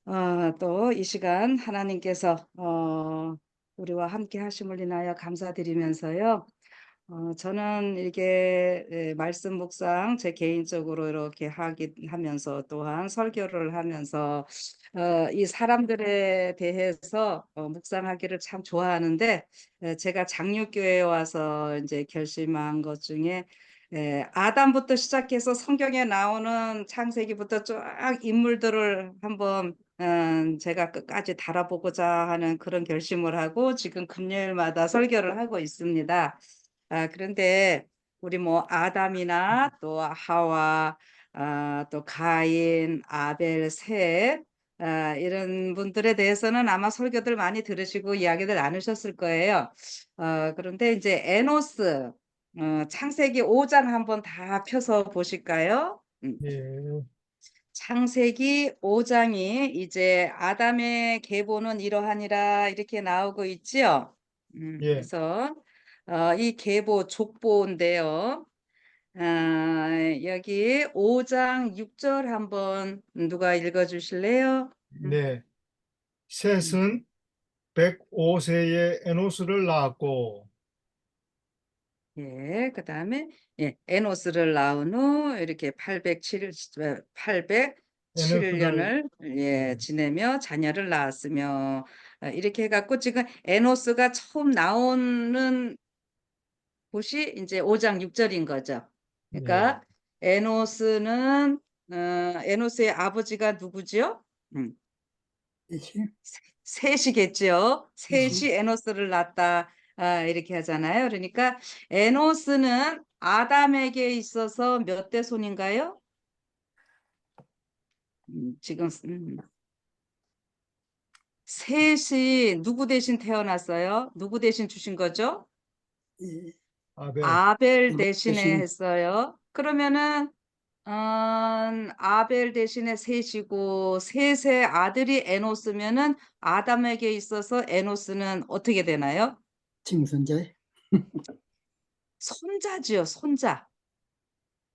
또 이 시간 하나님께서 우리와 함께 하심을 인하여 감사드리면서요. 저는 이게 말씀 묵상 제 개인적으로 이렇게 하면서 또한 설교를 하면서 이 사람들에 대해서 묵상하기를 참 좋아하는데, 제가 장로교회에 와서 이제 결심한 것 중에 아담부터 시작해서 성경에 나오는 창세기부터 쫙 인물들을 한번 제가 끝까지 달아보고자 하는 그런 결심을 하고 지금 금요일마다 설교를 하고 있습니다. 그런데 우리 뭐 아담이나 또 하와, 또 가인, 아벨, 셋, 이런 분들에 대해서는 아마 설교들 많이 들으시고 이야기들 나누셨을 거예요. 그런데 이제 에노스, 창세기 5장 한번 다 펴서 보실까요? 예, 창세기 5장이 이제 아담의 계보는 이러하니라 이렇게 나오고 있지요. 예, 그래서 이 계보 족보인데요. 여기 5장 6절 한번 누가 읽어 주실래요? 네. 음. 셋은 105세에 에노스를 낳았고, 예, 그다음에 에노스를 낳은 후 이렇게 807년을 에노스를, 지내며 자녀를 낳았으며, 이렇게 해갖고 지금 에노스가 처음 나오는 곳이 이제 5장 6절인 거죠. 예, 그러니까 에노스는 에노스의 아버지가 누구죠? 음, 이시, 셋이겠죠. 이시, 셋이 에노스를 낳았다. 이렇게 하잖아요. 그러니까 에노스는 아담에게 있어서 몇 대 손인가요? 지금 셋이 누구 대신 태어났어요? 누구 대신 주신 거죠? 이, 아벨, 아벨 아벨 대신에 대신 했어요. 그러면은 아벨 대신에 셋이고 셋의 아들이 에노스면은 아담에게 있어서 에노스는 어떻게 되나요? 증손자, 손자지요, 손자.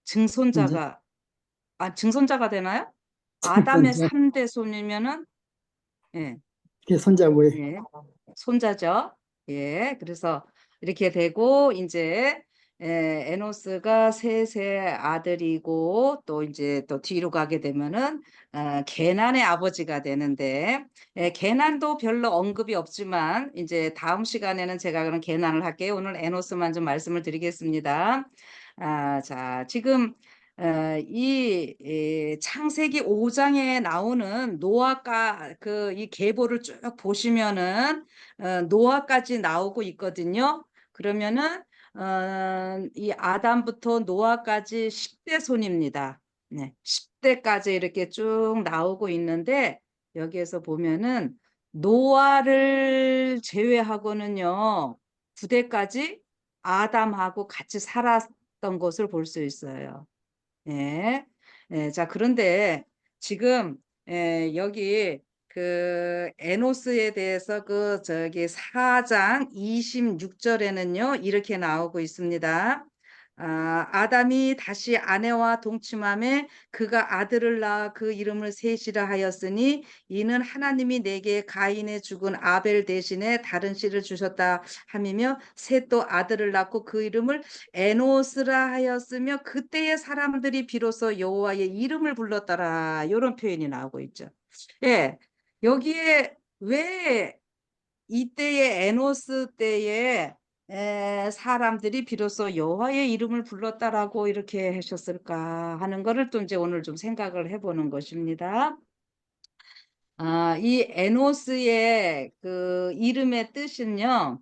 손자, 증손자가 증손자가 되나요? 아담의 증손자, 3대 손이면은 예, 그게 손자고요. 예, 손자죠. 예, 그래서 이렇게 되고 이제 에노스가 셋의 아들이고 또 이제 또 뒤로 가게 되면은 게난의 아버지가 되는데, 게난도 별로 언급이 없지만 이제 다음 시간에는 제가 그럼 게난을 할게요. 오늘 에노스만 좀 말씀을 드리겠습니다. 자, 지금 창세기 5장에 나오는 노아가 그 이 계보를 쭉 보시면은 노아까지 나오고 있거든요. 그러면은 이 아담부터 노아까지 10대 손입니다. 네, 10대까지 이렇게 쭉 나오고 있는데 여기에서 보면은 노아를 제외하고는요 9대까지 아담하고 같이 살았던 것을 볼 수 있어요. 예. 자, 그런데 지금 여기 그 에노스에 대해서 그 저기 4장 26절에는요 이렇게 나오고 있습니다. 아담이 다시 아내와 동침함에 그가 아들을 낳아 그 이름을 셋이라 하였으니 이는 하나님이 내게 가인의 죽은 아벨 대신에 다른 씨를 주셨다 함이며 셋도 아들을 낳고 그 이름을 에노스라 하였으며 그때의 사람들이 비로소 여호와의 이름을 불렀더라. 이런 표현이 나오고 있죠. 예, 여기에 왜 이때의 에노스 때에 사람들이 비로소 여호와의 이름을 불렀다라고 이렇게 하셨을까 하는 거를 또 이제 오늘 좀 생각을 해보는 것입니다. 이 에노스의 그 이름의 뜻은요,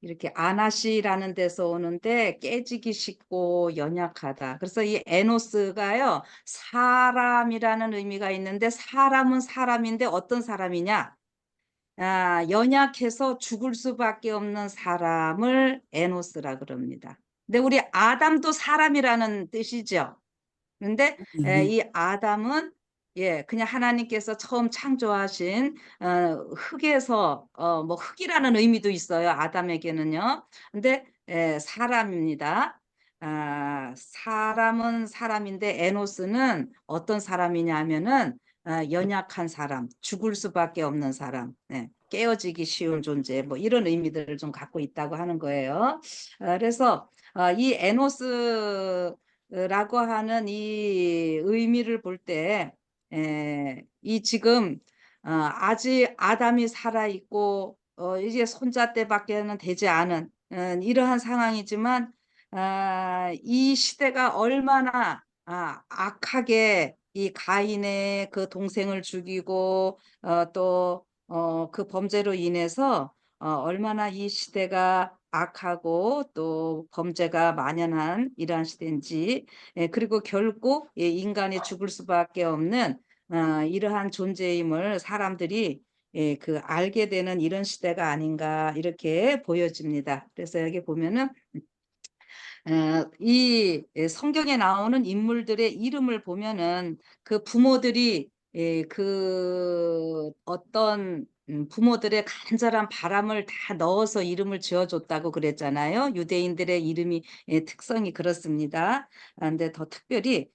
이렇게 아나시라는 데서 오는데 깨지기 쉽고 연약하다. 그래서 이 에노스가요, 사람이라는 의미가 있는데 사람은 사람인데 어떤 사람이냐? 연약해서 죽을 수밖에 없는 사람을 에노스라 그럽니다. 근데 우리 아담도 사람이라는 뜻이죠. 근데 예, 이 아담은 그냥 하나님께서 처음 창조하신 흙에서 뭐 흙이라는 의미도 있어요. 아담에게는요. 근데 사람입니다. 사람은 사람인데 에노스는 어떤 사람이냐 하면은 연약한 사람, 죽을 수밖에 없는 사람, 깨어지기 쉬운 존재, 뭐 이런 의미들을 좀 갖고 있다고 하는 거예요. 그래서 이 에노스라고 하는 이 의미를 볼 때, 이 지금 아직 아담이 살아 있고 이제 손자 때밖에는 되지 않은 이러한 상황이지만 이 시대가 얼마나 악하게 이 가인의 그 동생을 죽이고 또 그 범죄로 인해서 얼마나 이 시대가 악하고 또 범죄가 만연한 이러한 시대인지, 그리고 결국 인간이 죽을 수밖에 없는 이러한 존재임을 사람들이 그 알게 되는 이런 시대가 아닌가 이렇게 보여집니다. 그래서 여기 보면은 이 성경에 나오는 인물들의 이름을 보면은 그 부모들이 그 어떤 부모들의 간절한 바람을 다 넣어서 이름을 지어줬다고 그랬잖아요. 유대인들의 이름이 특성이 그렇습니다. 근데 더 특별히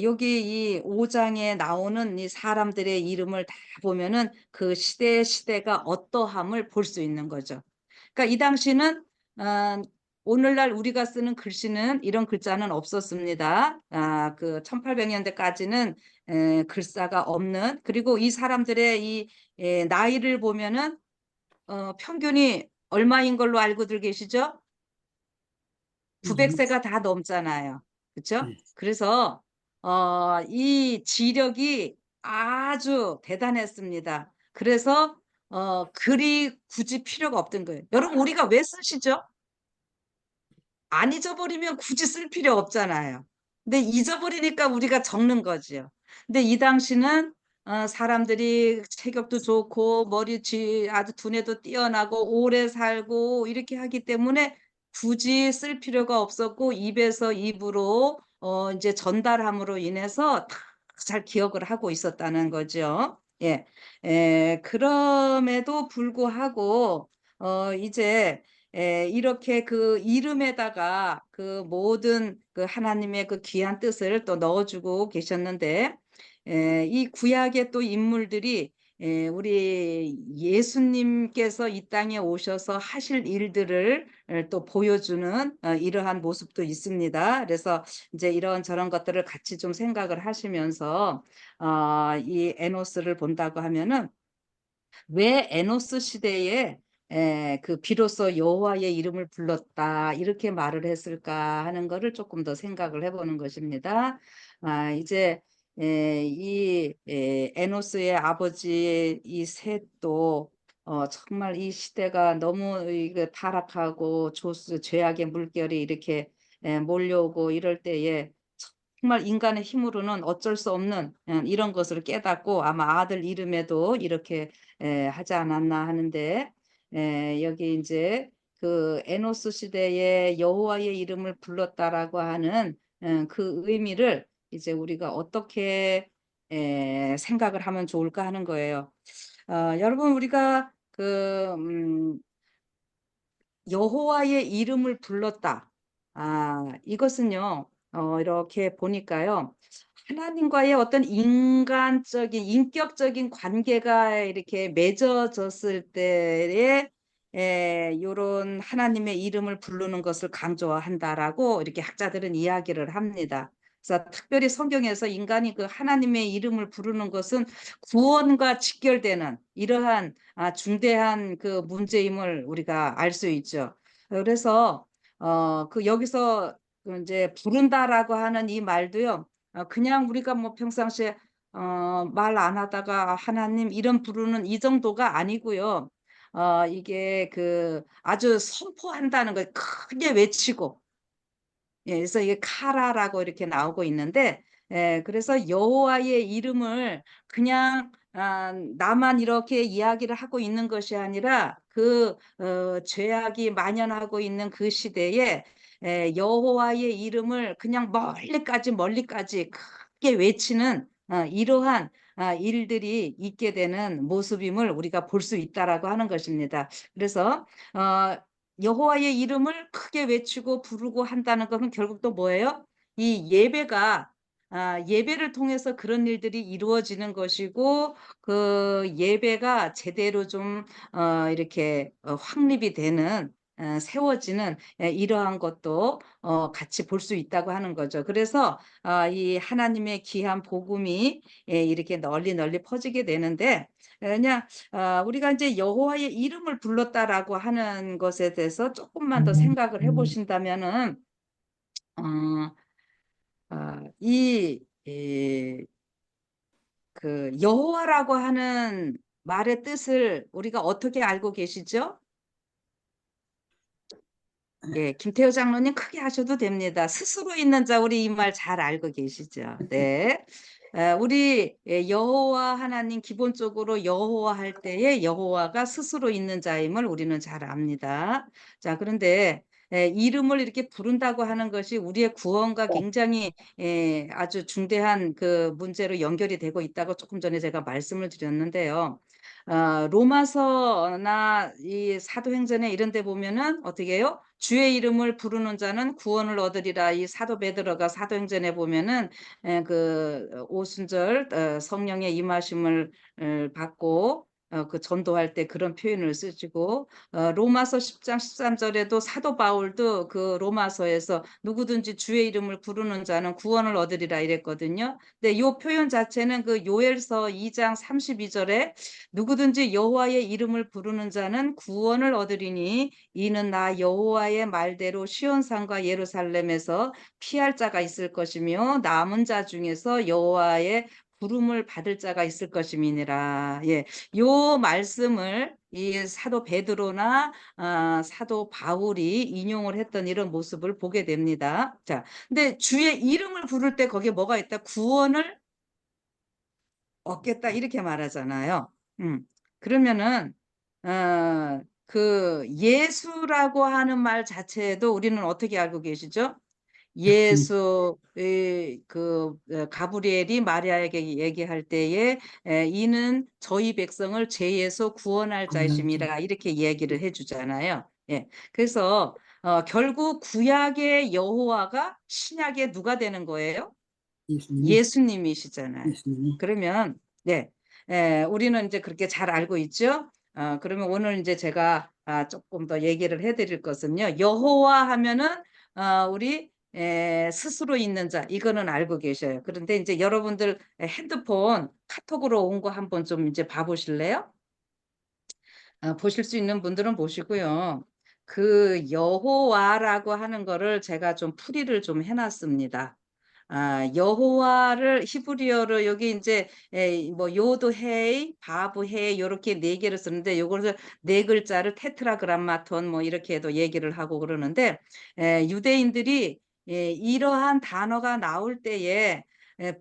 여기 이 5장에 나오는 이 사람들의 이름을 다 보면은 그 시대가 어떠함을 볼 수 있는 거죠. 그러니까 이 당시는 오늘날 우리가 쓰는 글씨는 이런 글자는 없었습니다. 그 1800년대까지는 글자가 없는, 그리고 이 사람들의 이 나이를 보면은 평균이 얼마인 걸로 알고들 계시죠? 900세가 다 넘잖아요. 그렇죠? 네. 그래서 이 지력이 아주 대단했습니다. 그래서 글이 굳이 필요가 없던 거예요. 여러분, 우리가 왜 쓰시죠? 안 잊어버리면 굳이 쓸 필요 없잖아요. 근데 잊어버리니까 우리가 적는 거지요. 근데 이 당시는 사람들이 체격도 좋고 아주 두뇌도 뛰어나고 오래 살고 이렇게 하기 때문에 굳이 쓸 필요가 없었고 입에서 입으로 이제 전달함으로 인해서 다 잘 기억을 하고 있었다는 거죠. 예. 그럼에도 불구하고 이제 이렇게 그 이름에다가 그 모든 그 하나님의 그 귀한 뜻을 또 넣어주고 계셨는데, 이 구약의 또 인물들이 우리 예수님께서 이 땅에 오셔서 하실 일들을 또 보여주는 이러한 모습도 있습니다. 그래서 이제 이런 저런 것들을 같이 좀 생각을 하시면서 이 에노스를 본다고 하면은 왜 에노스 시대에 그 비로소 여호와의 이름을 불렀다 이렇게 말을 했을까 하는 거를 조금 더 생각을 해보는 것입니다. 이제 이 에노스의 아버지 이 셋도 정말 이 시대가 너무 이거 타락하고 죄악의 물결이 이렇게 몰려오고 이럴 때에 정말 인간의 힘으로는 어쩔 수 없는 이런 것을 깨닫고 아마 아들 이름에도 이렇게 하지 않았나 하는데, 여기 이제 그 에노스 시대에 여호와의 이름을 불렀다라고 하는 그 의미를 이제 우리가 어떻게 생각을 하면 좋을까 하는 거예요. 여러분, 우리가 여호와의 이름을 불렀다. 이것은요, 이렇게 보니까요, 하나님과의 어떤 인간적인, 인격적인 관계가 이렇게 맺어졌을 때에, 요런 하나님의 이름을 부르는 것을 강조한다라고 이렇게 학자들은 이야기를 합니다. 그래서 특별히 성경에서 인간이 그 하나님의 이름을 부르는 것은 구원과 직결되는 이러한 중대한 그 문제임을 우리가 알 수 있죠. 그래서 그 여기서 그 이제 부른다라고 하는 이 말도요. 그냥 우리가 뭐 평상시에 말 안 하다가 하나님 이런 부르는 이 정도가 아니고요. 이게 그 아주 선포한다는 걸 크게 외치고, 그래서 이게 카라라고 이렇게 나오고 있는데, 그래서 여호와의 이름을 그냥 나만 이렇게 이야기를 하고 있는 것이 아니라 그 죄악이 만연하고 있는 그 시대에 여호와의 이름을 그냥 멀리까지 크게 외치는 이러한 일들이 있게 되는 모습임을 우리가 볼 수 있다라고 하는 것입니다. 그래서 여호와의 이름을 크게 외치고 부르고 한다는 것은 결국 또 뭐예요? 이 예배가 예배를 통해서 그런 일들이 이루어지는 것이고 그 예배가 제대로 좀 이렇게 확립이 되는 세워지는 이러한 것도 같이 볼 수 있다고 하는 거죠. 그래서 이 하나님의 귀한 복음이 이렇게 널리 널리 퍼지게 되는데 그냥 우리가 이제 여호와의 이름을 불렀다라고 하는 것에 대해서 조금만 더 생각을 해보신다면은 어, 그 여호와라고 하는 말의 뜻을 우리가 어떻게 알고 계시죠? 예, 김태호 장로님 크게 하셔도 됩니다. 스스로 있는 자 우리 이 말 잘 알고 계시죠? 네. 우리 여호와 하나님 기본적으로 여호와 할 때에 여호와가 스스로 있는 자임을 우리는 잘 압니다. 자, 그런데 이름을 이렇게 부른다고 하는 것이 우리의 구원과 굉장히 아주 중대한 그 문제로 연결이 되고 있다고 조금 전에 제가 말씀을 드렸는데요. 로마서나 이 사도행전에 이런 데 보면은 어떻게 해요? 주의 이름을 부르는 자는 구원을 얻으리라. 이 사도 베드로가 사도행전에 보면은 그 오순절 성령의 임하심을 받고 그 전도할 때 그런 표현을 쓰시고 로마서 10장 13절에도 사도 바울도 그 로마서에서 누구든지 주의 이름을 부르는 자는 구원을 얻으리라 이랬거든요. 근데 이 표현 자체는 그 요엘서 2장 32절에 누구든지 여호와의 이름을 부르는 자는 구원을 얻으리니 이는 나 여호와의 말대로 시온산과 예루살렘에서 피할 자가 있을 것이며 남은 자 중에서 여호와의 부름을 받을 자가 있을 것임이니라. 예, 요 말씀을 이 사도 베드로나 사도 바울이 인용을 했던 이런 모습을 보게 됩니다. 자, 근데 주의 이름을 부를 때 거기에 뭐가 있다? 구원을 얻겠다 이렇게 말하잖아요. 그러면은 그 예수라고 하는 말 자체도 우리는 어떻게 알고 계시죠? 예수의 그 가브리엘이 마리아에게 얘기할 때에 이는 저희 백성을 죄에서 구원할 자이심이라 이렇게 얘기를 해주잖아요. 예. 그래서 결국 구약의 여호와가 신약의 누가 되는 거예요? 예수님이, 예수님이시잖아요. 예수님이. 그러면 네, 우리는 이제 그렇게 잘 알고 있죠. 그러면 오늘 이제 제가 조금 더 얘기를 해드릴 것은요. 여호와 하면은 우리 스스로 있는 자 이거는 알고 계셔요. 그런데 이제 여러분들 핸드폰 카톡으로 온 거 한번 좀 이제 봐보실래요? 보실 수 있는 분들은 보시고요. 그 여호와라고 하는 거를 제가 좀 풀이를 좀 해놨습니다. 여호와를 히브리어로 여기 이제 뭐 요드헤이, 바브헤이 요렇게 네 개를 쓰는데 요거를 네 글자를 테트라그람마톤 뭐 이렇게도 얘기를 하고 그러는데 유대인들이 이러한 단어가 나올 때에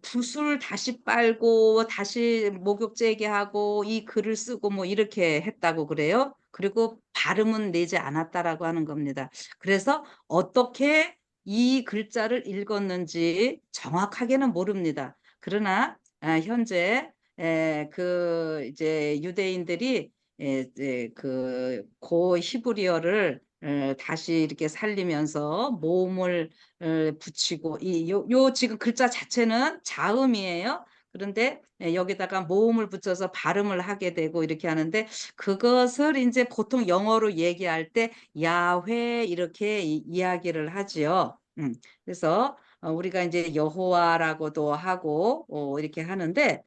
붓을 다시 빨고 다시 목욕제게 하고 이 글을 쓰고 뭐 이렇게 했다고 그래요. 그리고 발음은 내지 않았다라고 하는 겁니다. 그래서 어떻게 이 글자를 읽었는지 정확하게는 모릅니다. 그러나 현재 그 이제 유대인들이 그고 히브리어를 다시 이렇게 살리면서 모음을 붙이고 요 지금 글자 자체는 자음이에요. 그런데 여기다가 모음을 붙여서 발음을 하게 되고 이렇게 하는데 그것을 이제 보통 영어로 얘기할 때 야훼 이렇게 이야기를 하지요. 그래서 우리가 이제 여호와라고도 하고 이렇게 하는데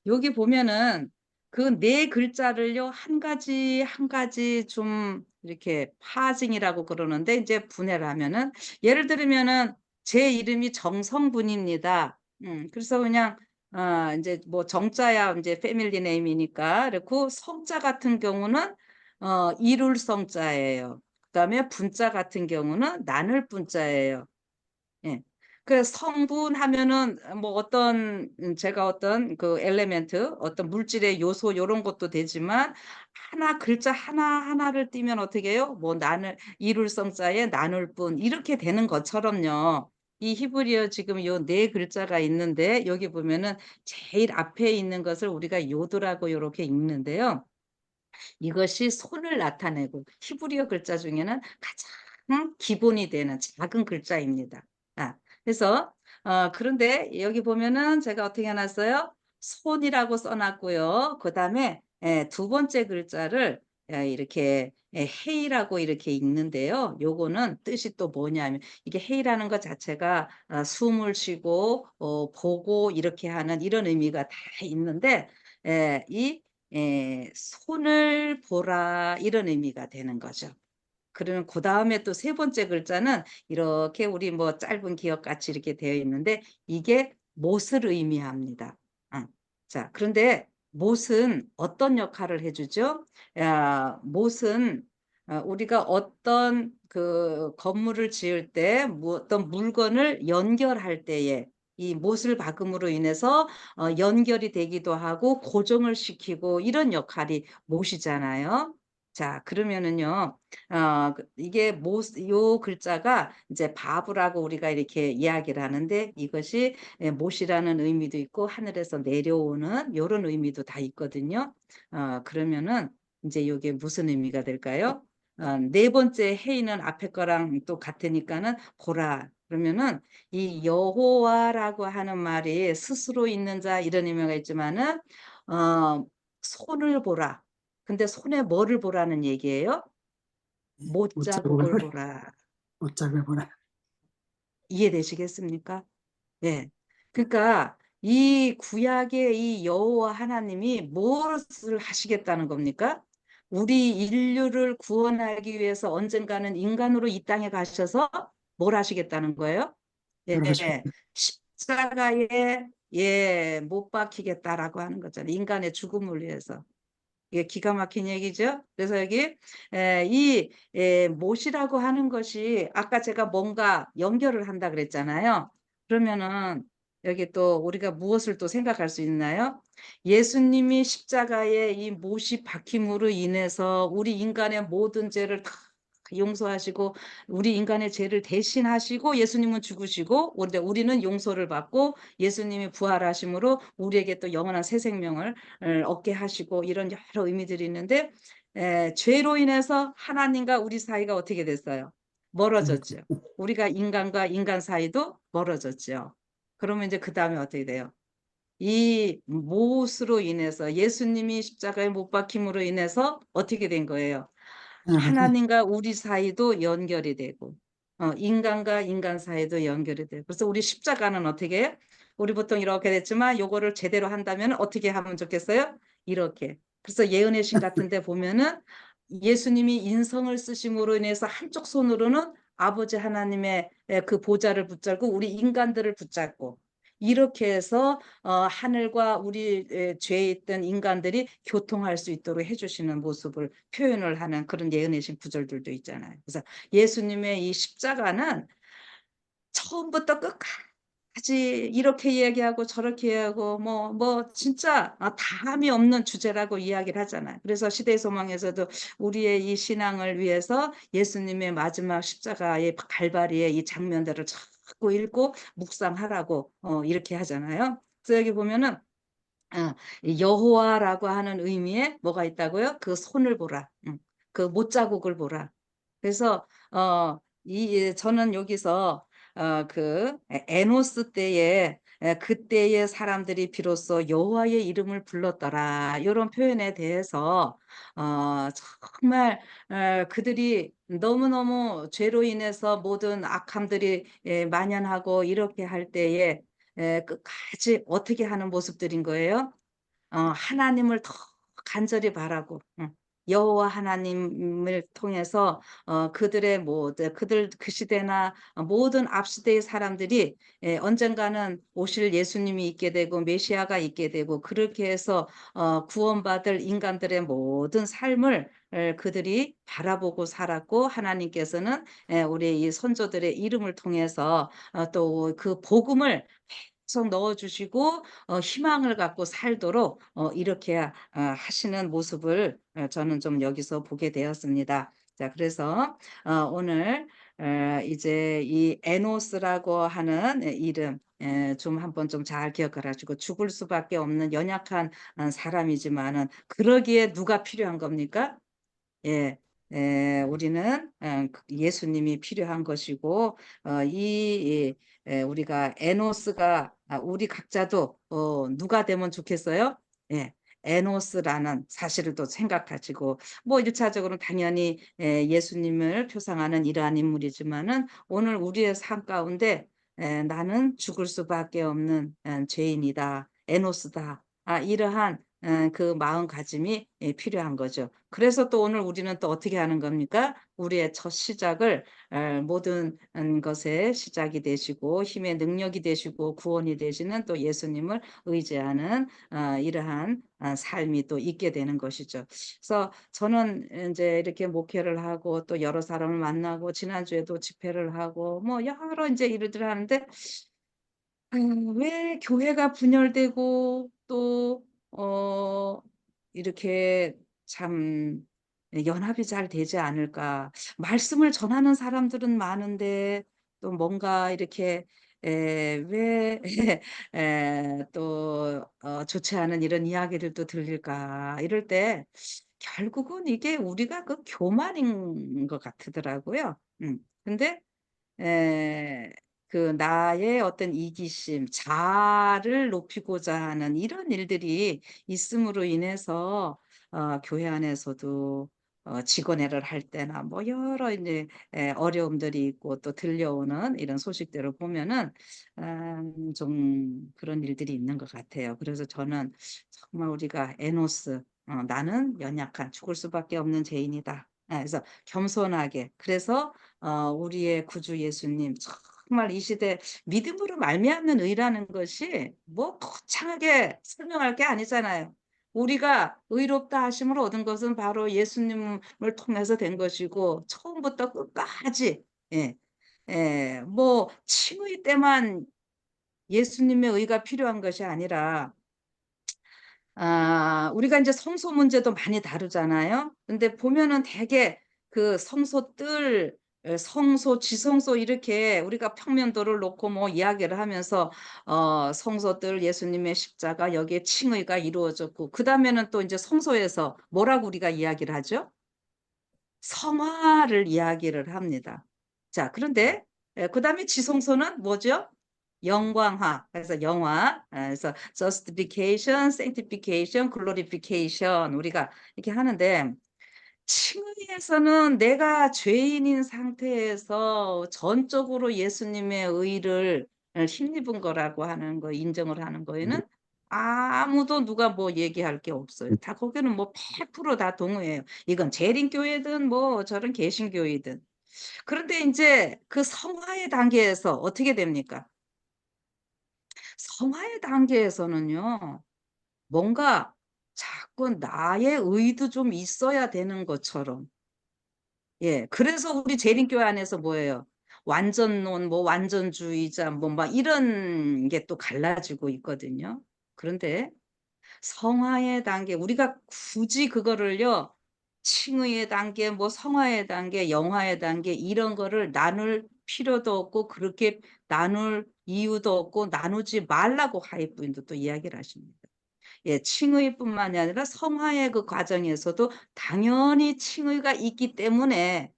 여기 보면은 그 네 글자를요 한 가지 한 가지 좀 이렇게 파징이라고 그러는데 이제 분해를 하면은 예를 들면은 제 이름이 정성분입니다. 그래서 그냥 이제 뭐 정자야 이제 패밀리 네임이니까 그리고 성자 같은 경우는 이룰 성자예요. 그다음에 분자 같은 경우는 나눌 분자예요. 예. 그 성분 하면은 뭐 어떤 제가 어떤 그 엘레멘트 어떤 물질의 요소 요런 것도 되지만 하나 글자 하나하나를 띄면 어떻게 해요? 뭐 나눌 이룰 성자에 나눌 뿐 이렇게 되는 것처럼요. 이 히브리어 지금 요 네 글자가 있는데 여기 보면은 제일 앞에 있는 것을 우리가 요드라고 요렇게 읽는데요. 이것이 손을 나타내고 히브리어 글자 중에는 가장 기본이 되는 작은 글자입니다. 그래서 그런데 여기 보면은 제가 어떻게 해놨어요? 손이라고 써놨고요. 그 다음에 두 번째 글자를 이렇게 헤이라고 이렇게 읽는데요. 요거는 뜻이 또 뭐냐면 이게 헤이라는 것 자체가 숨을 쉬고 보고 이렇게 하는 이런 의미가 다 있는데 이 손을 보라 이런 의미가 되는 거죠. 그러면 그 다음에 또 세 번째 글자는 이렇게 우리 뭐 짧은 기억 같이 이렇게 되어 있는데 이게 못을 의미합니다. 자, 그런데 못은 어떤 역할을 해주죠? 못은 우리가 어떤 그 건물을 지을 때 어떤 물건을 연결할 때에 이 못을 박음으로 인해서 연결이 되기도 하고 고정을 시키고 이런 역할이 못이잖아요. 자, 그러면은요. 이게 요 글자가 이제 바브라고 우리가 이렇게 이야기를 하는데 이것이 못이라는 의미도 있고 하늘에서 내려오는 요런 의미도 다 있거든요. 그러면은 이제 이게 무슨 의미가 될까요? 네 번째 헤이는 앞에 거랑 또 같으니까는 보라. 그러면은 이 여호와라고 하는 말이 스스로 있는 자 이런 의미가 있지만은 손을 보라. 근데 손에 뭐를 보라는 얘기예요? 못자국을 못자국을 보라. 못자국을 보라. 이해되시겠습니까? 네. 그러니까 이 구약의 이 여호와 하나님이 무엇을 하시겠다는 겁니까? 우리 인류를 구원하기 위해서 언젠가는 인간으로 이 땅에 가셔서 뭘 하시겠다는 거예요? 그러시고 예, 십자가에 못 박히겠다라고 하는 거잖아요. 인간의 죽음을 위해서. 이게 기가 막힌 얘기죠. 그래서 여기 이 못이라고 하는 것이 아까 제가 뭔가 연결을 한다 그랬잖아요. 그러면은 여기 또 우리가 무엇을 또 생각할 수 있나요? 예수님이 십자가에 이 못이 박힘으로 인해서 우리 인간의 모든 죄를 다 용서하시고 우리 인간의 죄를 대신하시고 예수님은 죽으시고 우리는 용서를 받고 예수님이 부활하심으로 우리에게 또 영원한 새 생명을 얻게 하시고 이런 여러 의미들이 있는데 죄로 인해서 하나님과 우리 사이가 어떻게 됐어요? 멀어졌죠. 우리가 인간과 인간 사이도 멀어졌죠. 그러면 이제 그 다음에 어떻게 돼요? 이 못으로 인해서 예수님이 십자가에 못 박힘으로 인해서 어떻게 된 거예요? 하나님과 우리 사이도 연결이 되고 인간과 인간 사이도 연결이 되고 그래서 우리 십자가는 어떻게 해요? 우리 보통 이렇게 됐지만 요거를 제대로 한다면 어떻게 하면 좋겠어요? 이렇게. 그래서 예언의 신 같은 데 보면은 예수님이 인성을 쓰심으로 인해서 한쪽 손으로는 아버지 하나님의 그 보좌를 붙잡고 우리 인간들을 붙잡고 이렇게 해서 하늘과 우리 죄에 있던 인간들이 교통할 수 있도록 해주시는 모습을 표현을 하는 그런 예언의 신 구절들도 있잖아요. 그래서 예수님의 이 십자가는 처음부터 끝까지 이렇게 이야기하고 저렇게 이야기하고 뭐 진짜 다함이 없는 주제라고 이야기를 하잖아요. 그래서 시대의 소망에서도 우리의 이 신앙을 위해서 예수님의 마지막 십자가의 갈바리의 이 장면들을 자꾸 읽고 묵상하라고 이렇게 하잖아요. 그래서 여기 보면은 이 여호와라고 하는 의미에 뭐가 있다고요? 그 손을 보라. 그 못자국을 보라. 그래서 저는 여기서 그 에노스 때에 그때의 사람들이 비로소 여호와의 이름을 불렀더라. 이런 표현에 대해서 정말 그들이 너무너무 죄로 인해서 모든 악함들이 만연하고 이렇게 할 때에 끝까지 어떻게 하는 모습들인 거예요? 하나님을 더 간절히 바라고 여호와 하나님을 통해서 그들의 그들 그 시대나 모든 앞 시대의 사람들이 언젠가는 오실 예수님이 있게 되고 메시아가 있게 되고 그렇게 해서 구원받을 인간들의 모든 삶을 그들이 바라보고 살았고 하나님께서는 우리 이 선조들의 이름을 통해서 또 그 복음을 계속 넣어주시고 희망을 갖고 살도록 이렇게 하시는 모습을 저는 좀 여기서 보게 되었습니다. 자, 그래서 오늘 이제 이 에노스라고 하는 이름 좀 한번 좀 잘 기억을 하시고 죽을 수밖에 없는 연약한 사람이지만은 그러기에 누가 필요한 겁니까? 예, 우리는 예수님이 필요한 것이고 우리가 에노스가 우리 각자도 누가 되면 좋겠어요? 예, 에노스라는 사실을 또 생각하시고 뭐 1차적으로는 당연히 예수님을 표상하는 이러한 인물이지만은 오늘 우리의 삶 가운데 나는 죽을 수밖에 없는 죄인이다, 에노스다. 이러한 그 마음가짐이 필요한 거죠. 그래서 또 오늘 우리는 또 어떻게 하는 겁니까? 우리의 첫 시작을 모든 것의 시작이 되시고 힘의 능력이 되시고 구원이 되시는 또 예수님을 의지하는 이러한 삶이 또 있게 되는 것이죠. 그래서 저는 이제 이렇게 목회를 하고 또 여러 사람을 만나고 지난주에도 집회를 하고 뭐 여러 이제 일들을 하는데 왜 교회가 분열되고 또 이렇게 참 연합이 잘 되지 않을까. 말씀을 전하는 사람들은 많은데 또 뭔가 이렇게 왜 또 좋지 않은 이런 이야기들도 들릴까. 이럴 때 결국은 이게 우리가 그 교만인 것 같더라고요. 근데 에, 그 나의 어떤 이기심, 자아를 높이고자 하는 이런 일들이 있음으로 인해서 교회 안에서도 직원회를 할 때나 뭐 여러 이제 어려움들이 있고 또 들려오는 이런 소식들을 보면은 좀 그런 일들이 있는 것 같아요. 그래서 저는 정말 우리가 에노스, 나는 연약한 죽을 수밖에 없는 죄인이다. 그래서 겸손하게 그래서 우리의 구주 예수님 정말 이 시대 믿음으로 말미암는 의라는 것이 뭐 거창하게 설명할 게 아니잖아요. 우리가 의롭다 하심을 얻은 것은 바로 예수님을 통해서 된 것이고 처음부터 끝까지 뭐 칭의 때만 예수님의 의가 필요한 것이 아니라 우리가 이제 성소 문제도 많이 다루잖아요. 근데 보면은 되게 그 성소뜰, 성소, 지성소 이렇게 우리가 평면도를 놓고 뭐 이야기를 하면서 성소뜰 예수님의 십자가 여기에 칭의가 이루어졌고 그다음에는 또 이제 성소에서 뭐라고 우리가 이야기를 하죠? 성화를 이야기를 합니다. 자, 그런데 그다음에 지성소는 뭐죠? 영광화. 그래서 영화. 그래서 justification, sanctification, glorification 우리가 이렇게 하는데 칭의에서는 내가 죄인인 상태에서 전적으로 예수님의 의를 힘입은 거라고 하는 거 인정을 하는 거에는 아무도 누가 뭐 얘기할 게 없어요. 다 거기는 뭐 100%다 동의해요. 이건 재림교회든 뭐 저런 개신교회든. 그런데 이제 그 성화의 단계에서 어떻게 됩니까? 성화의 단계에서는요. 뭔가 자꾸 나의 의도 좀 있어야 되는 것처럼 그래서 우리 재림교회 안에서 뭐예요? 완전론, 뭐 완전주의자, 뭐 막 이런 게 또 갈라지고 있거든요. 그런데 성화의 단계, 우리가 굳이 그거를요, 칭의의 단계, 뭐 성화의 단계, 영화의 단계, 이런 거를 나눌 필요도 없고, 그렇게 나눌 이유도 없고, 나누지 말라고 가이부인도 또 이야기를 하십니다. 칭의뿐만이 아니라 성화의 그 과정에서도 당연히 칭의가 있기 때문에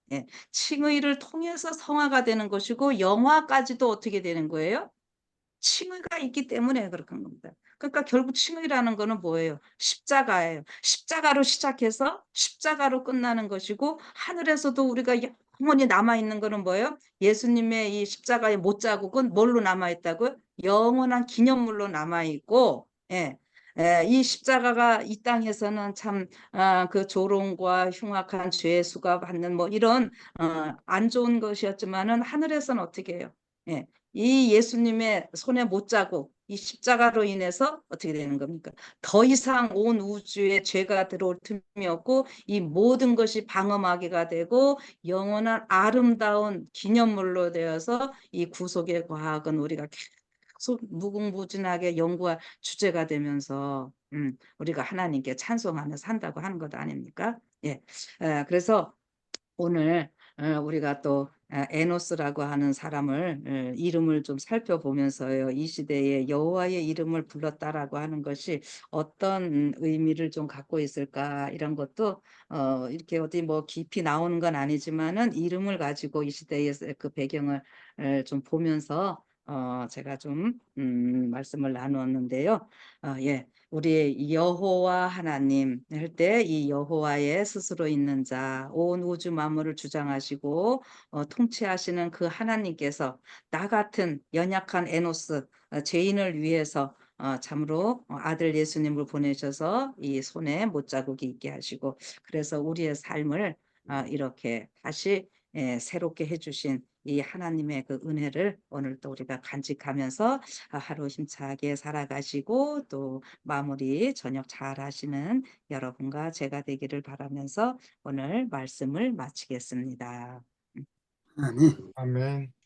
칭의를 통해서 성화가 되는 것이고 영화까지도 어떻게 되는 거예요? 칭의가 있기 때문에 그렇게 한 겁니다. 그러니까 결국 칭의라는 거는 뭐예요? 십자가예요. 십자가로 시작해서 십자가로 끝나는 것이고 하늘에서도 우리가 영원히 남아있는 거는 뭐예요? 예수님의 이 십자가의 못자국은 뭘로 남아있다고요? 영원한 기념물로 남아있고 이 십자가가 이 땅에서는 참 그 조롱과 흉악한 죄수가 받는 뭐 이런 안 좋은 것이었지만은 하늘에서는 어떻게 해요? 이 예수님의 손에 못자국, 이 십자가로 인해서 어떻게 되는 겁니까? 더 이상 온 우주에 죄가 들어올 틈이 없고 이 모든 것이 방어막이가 되고 영원한 아름다운 기념물로 되어서 이 구속의 과학은 우리가 계속 무궁무진하게 연구할 주제가 되면서 우리가 하나님께 찬송하며 산다고 하는 것 아닙니까? 그래서 오늘 우리가 또 에노스라고 하는 사람을 이름을 좀 살펴보면서요. 이 시대에 여호와의 이름을 불렀다라고 하는 것이 어떤 의미를 좀 갖고 있을까 이런 것도 이렇게 어디 뭐 깊이 나오는 건 아니지만은 이름을 가지고 이 시대의 그 배경을 좀 보면서 제가 좀 말씀을 나누었는데요. 예. 우리 여호와 하나님 할 때 이 여호와의 스스로 있는 자, 온 우주 만물을 주장하시고 통치하시는 그 하나님께서 나 같은 연약한 에노스 죄인을 위해서 참으로 아들 예수님을 보내셔서 이 손에 못자국이 있게 하시고 그래서 우리의 삶을 이렇게 다시 새롭게 해주신 이 하나님의 그 은혜를 오늘 또 우리가 간직하면서 하루 힘차게 살아가시고 또 마무리 저녁 잘 하시는 여러분과 제가 되기를 바라면서 오늘 말씀을 마치겠습니다. 아멘. 아멘.